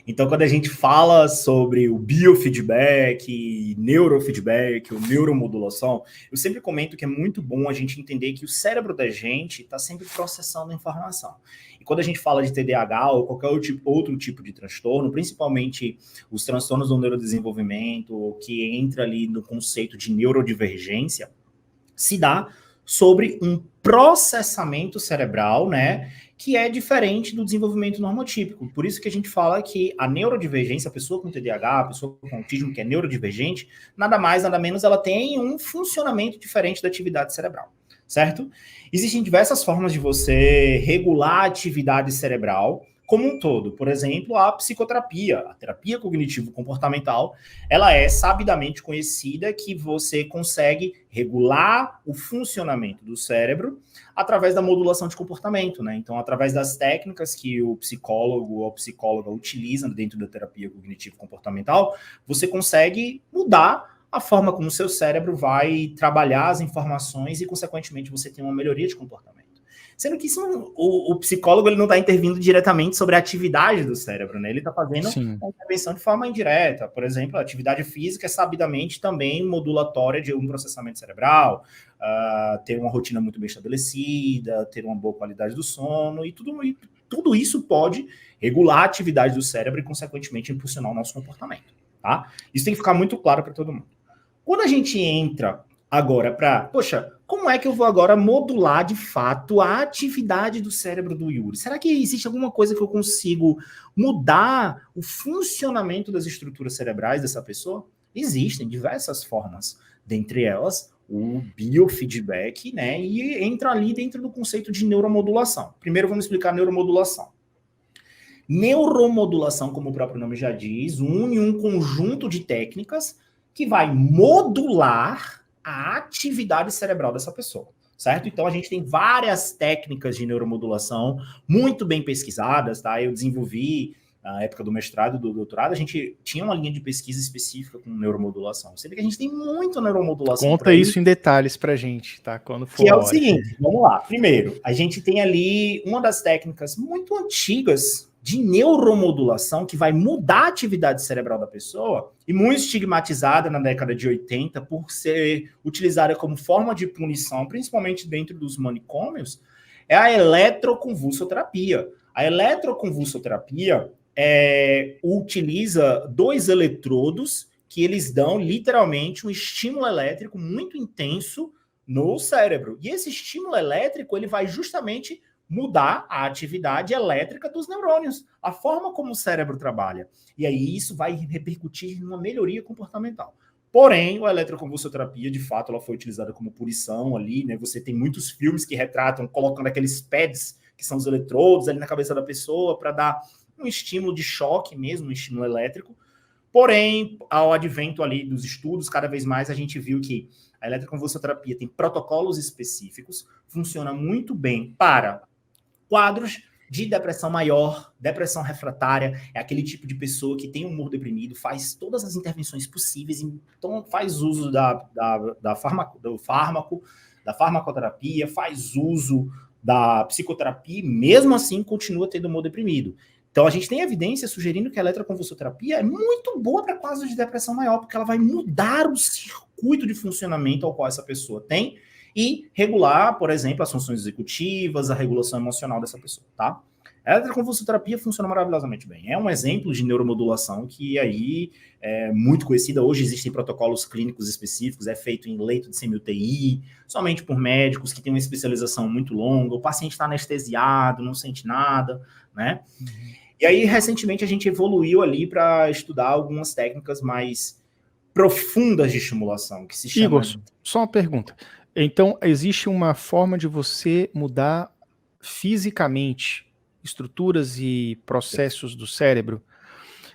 Então, quando a gente fala sobre o biofeedback, neurofeedback, ou neuromodulação, eu sempre comento que é muito bom a gente entender que o cérebro da gente está sempre processando informação. E quando a gente fala de TDAH ou qualquer outro tipo de transtorno, principalmente os transtornos do neurodesenvolvimento, que entra ali no conceito de neurodivergência, se dá sobre um processamento cerebral, né, que é diferente do desenvolvimento normotípico. Por isso que a gente fala que a neurodivergência, a pessoa com TDAH, a pessoa com autismo que é neurodivergente, nada mais, nada menos, ela tem um funcionamento diferente da atividade cerebral, certo? Existem diversas formas de você regular a atividade cerebral como um todo. Por exemplo, a psicoterapia, a terapia cognitivo-comportamental, ela é sabidamente conhecida que você consegue regular o funcionamento do cérebro através da modulação de comportamento, né? Então, através das técnicas que o psicólogo ou a psicóloga utilizam dentro da terapia cognitivo-comportamental, você consegue mudar a forma como o seu cérebro vai trabalhar as informações e, consequentemente, você tem uma melhoria de comportamento. Sendo que isso o psicólogo ele não está intervindo diretamente sobre a atividade do cérebro, né? Ele está fazendo uma intervenção de forma indireta. Por exemplo, a atividade física é sabidamente também modulatória de um processamento cerebral, ter uma rotina muito bem estabelecida, ter uma boa qualidade do sono, e tudo isso pode regular a atividade do cérebro e, consequentemente, impulsionar o nosso comportamento, tá? Isso tem que ficar muito claro para todo mundo. Quando a gente entra agora para, poxa, como é que eu vou agora modular de fato a atividade do cérebro do Yuri? Será que existe alguma coisa que eu consigo mudar o funcionamento das estruturas cerebrais dessa pessoa? Existem diversas formas, dentre elas o biofeedback, né? E entra ali dentro do conceito de neuromodulação. Primeiro vamos explicar a neuromodulação. Neuromodulação, como o próprio nome já diz, une um conjunto de técnicas que vai modular a atividade cerebral dessa pessoa, certo? Então, a gente tem várias técnicas de neuromodulação muito bem pesquisadas, tá? Eu desenvolvi, na época do mestrado e do doutorado, a gente tinha uma linha de pesquisa específica com neuromodulação. Você vê que a gente tem muita neuromodulação. Conta isso em detalhes pra gente, tá? Quando for que é a o hora. seguinte, vamos lá. Primeiro, a gente tem ali uma das técnicas muito antigas de neuromodulação que vai mudar a atividade cerebral da pessoa e muito estigmatizada na década de 80 por ser utilizada como forma de punição, principalmente dentro dos manicômios, é a eletroconvulsoterapia. A eletroconvulsoterapia utiliza dois eletrodos que eles dão literalmente um estímulo elétrico muito intenso no cérebro. E esse estímulo elétrico ele vai justamente mudar a atividade elétrica dos neurônios, a forma como o cérebro trabalha. E aí isso vai repercutir numa melhoria comportamental. Porém, a eletroconvulsoterapia, de fato, ela foi utilizada como punição ali, né? Você tem muitos filmes que retratam, colocando aqueles pads, que são os eletrodos, ali na cabeça da pessoa, para dar um estímulo de choque mesmo, um estímulo elétrico. Porém, ao advento ali dos estudos, cada vez mais a gente viu que a eletroconvulsoterapia tem protocolos específicos, funciona muito bem para quadros de depressão maior, depressão refratária, é aquele tipo de pessoa que tem humor deprimido, faz todas as intervenções possíveis, então faz uso do fármaco, da farmacoterapia, faz uso da psicoterapia, e mesmo assim continua tendo humor deprimido. Então, a gente tem evidência sugerindo que a eletroconvulsoterapia é muito boa para casos de depressão maior, porque ela vai mudar o circuito de funcionamento ao qual essa pessoa tem e regular, por exemplo, as funções executivas, a regulação emocional dessa pessoa, tá? A eletroconvulsoterapia funciona maravilhosamente bem. É um exemplo de neuromodulação que aí é muito conhecida. Hoje existem protocolos clínicos específicos, é feito em leito de semi-UTI, somente por médicos que têm uma especialização muito longa, o paciente está anestesiado, não sente nada, né? E aí, recentemente, a gente evoluiu ali para estudar algumas técnicas mais profundas de estimulação, que se chama... Igor, só uma pergunta. Então, existe uma forma de você mudar fisicamente estruturas e processos do cérebro?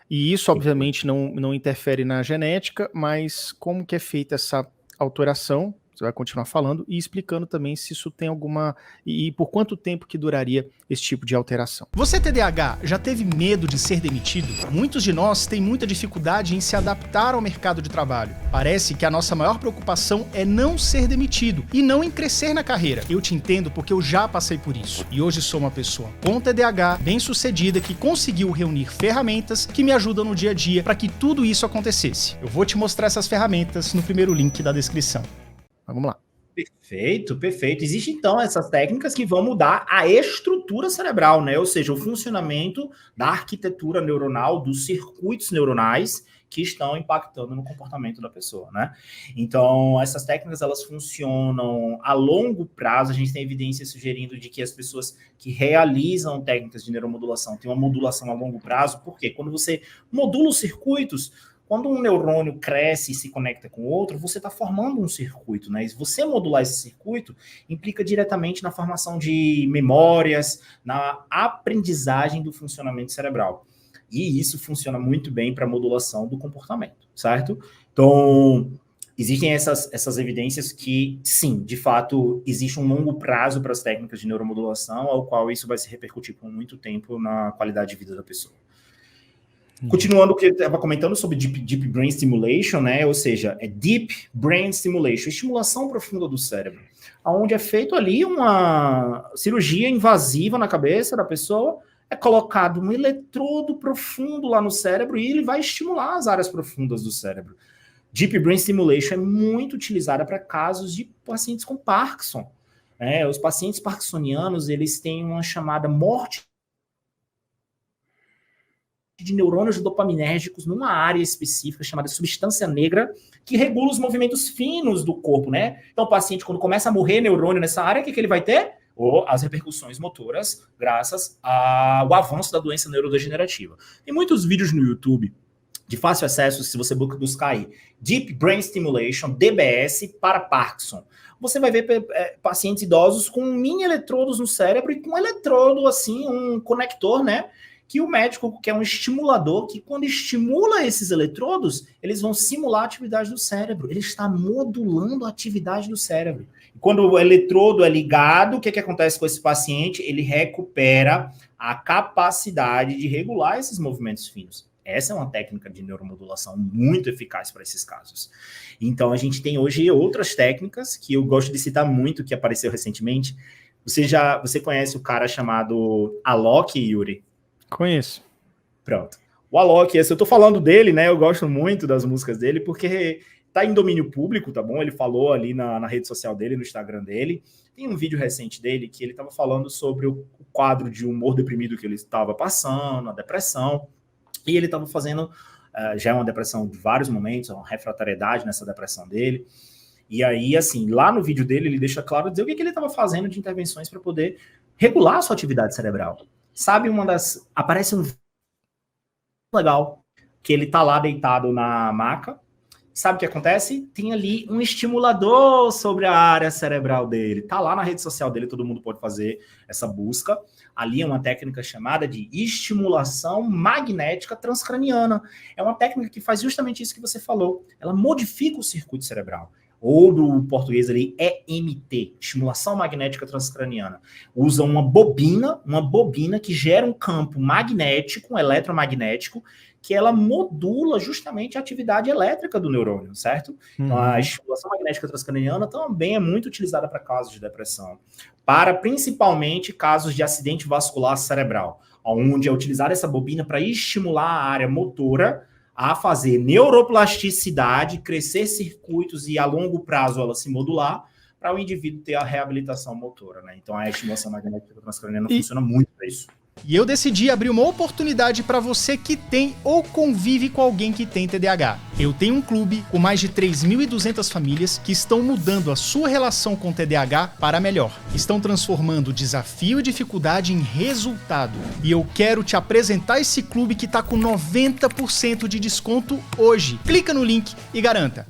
E isso, obviamente, não interfere na genética, mas como que é feita essa alteração? Você vai continuar falando e explicando também se isso tem alguma... E por quanto tempo que duraria esse tipo de alteração. Você, TDAH, já teve medo de ser demitido? Muitos de nós têm muita dificuldade em se adaptar ao mercado de trabalho. Parece que a nossa maior preocupação é não ser demitido e não em crescer na carreira. Eu te entendo porque eu já passei por isso. E hoje sou uma pessoa com TDAH, bem-sucedida, que conseguiu reunir ferramentas que me ajudam no dia a dia para que tudo isso acontecesse. Eu vou te mostrar essas ferramentas no primeiro link da descrição. Vamos lá. Perfeito, perfeito. Existem, então, essas técnicas que vão mudar a estrutura cerebral, né? Ou seja, o funcionamento da arquitetura neuronal, dos circuitos neuronais que estão impactando no comportamento da pessoa, né? Então, essas técnicas, elas funcionam a longo prazo. A gente tem evidência sugerindo de que as pessoas que realizam técnicas de neuromodulação têm uma modulação a longo prazo. Por quê? Quando você modula os circuitos, quando um neurônio cresce e se conecta com outro, você está formando um circuito, né? E você modular esse circuito implica diretamente na formação de memórias, na aprendizagem do funcionamento cerebral. E isso funciona muito bem para a modulação do comportamento, certo? Então, existem essas evidências que, sim, de fato, existe um longo prazo para as técnicas de neuromodulação, ao qual isso vai se repercutir por muito tempo na qualidade de vida da pessoa. Continuando o que eu estava comentando sobre Deep Brain Stimulation, né? Ou seja, é Deep Brain Stimulation, estimulação profunda do cérebro, onde é feito ali uma cirurgia invasiva na cabeça da pessoa, é colocado um eletrodo profundo lá no cérebro e ele vai estimular as áreas profundas do cérebro. Deep Brain Stimulation é muito utilizada para casos de pacientes com Parkinson. Os pacientes parkinsonianos, eles têm uma chamada morte de neurônios dopaminérgicos numa área específica chamada substância negra, que regula os movimentos finos do corpo, né? Então, o paciente, quando começa a morrer neurônio nessa área, o que ele vai ter? As repercussões motoras, graças ao avanço da doença neurodegenerativa. Tem muitos vídeos no YouTube de fácil acesso, se você buscar aí, Deep Brain Stimulation, DBS, para Parkinson. Você vai ver pacientes idosos com mini eletrodos no cérebro e com um eletrodo, assim, um conector, né? Que o médico, que é um estimulador, que quando estimula esses eletrodos, eles vão simular a atividade do cérebro. Ele está modulando a atividade do cérebro. E quando o eletrodo é ligado, o que acontece com esse paciente? Ele recupera a capacidade de regular esses movimentos finos. Essa é uma técnica de neuromodulação muito eficaz para esses casos. Então, a gente tem hoje outras técnicas que eu gosto de citar muito, que apareceu recentemente. Você conhece o cara chamado Alok, Yuri? Conheço. Pronto. O Alok, eu tô falando dele, né? Eu gosto muito das músicas dele, porque tá em domínio público, tá bom? Ele falou ali na rede social dele, no Instagram dele. Tem um vídeo recente dele que ele tava falando sobre o quadro de humor deprimido que ele estava passando, a depressão. E ele tava fazendo, já é uma depressão de vários momentos, uma refratariedade nessa depressão dele. E aí, assim, lá no vídeo dele, ele deixa claro dizer o que ele estava fazendo de intervenções para poder regular a sua atividade cerebral. Sabe, aparece um legal, que ele tá lá deitado na maca. Sabe o que acontece? Tem ali um estimulador sobre a área cerebral dele. Tá lá na rede social dele, todo mundo pode fazer essa busca. Ali é uma técnica chamada de estimulação magnética transcraniana. É uma técnica que faz justamente isso que você falou. Ela modifica o circuito cerebral. Ou do português ali, EMT, estimulação magnética transcraniana. Usa uma bobina que gera um campo magnético, um eletromagnético, que ela modula justamente a atividade elétrica do neurônio, certo? Então, a estimulação magnética transcraniana também é muito utilizada para casos de depressão, para principalmente casos de acidente vascular cerebral, onde é utilizar essa bobina para estimular a área motora a fazer neuroplasticidade, crescer circuitos e a longo prazo ela se modular para o indivíduo ter a reabilitação motora, né? Então a estimulação magnética transcraniana funciona muito para isso. E eu decidi abrir uma oportunidade para você que tem ou convive com alguém que tem TDAH. Eu tenho um clube com mais de 3.200 famílias que estão mudando a sua relação com TDAH para melhor. Estão transformando desafio e dificuldade em resultado. E eu quero te apresentar esse clube que está com 90% de desconto hoje. Clica no link e garanta.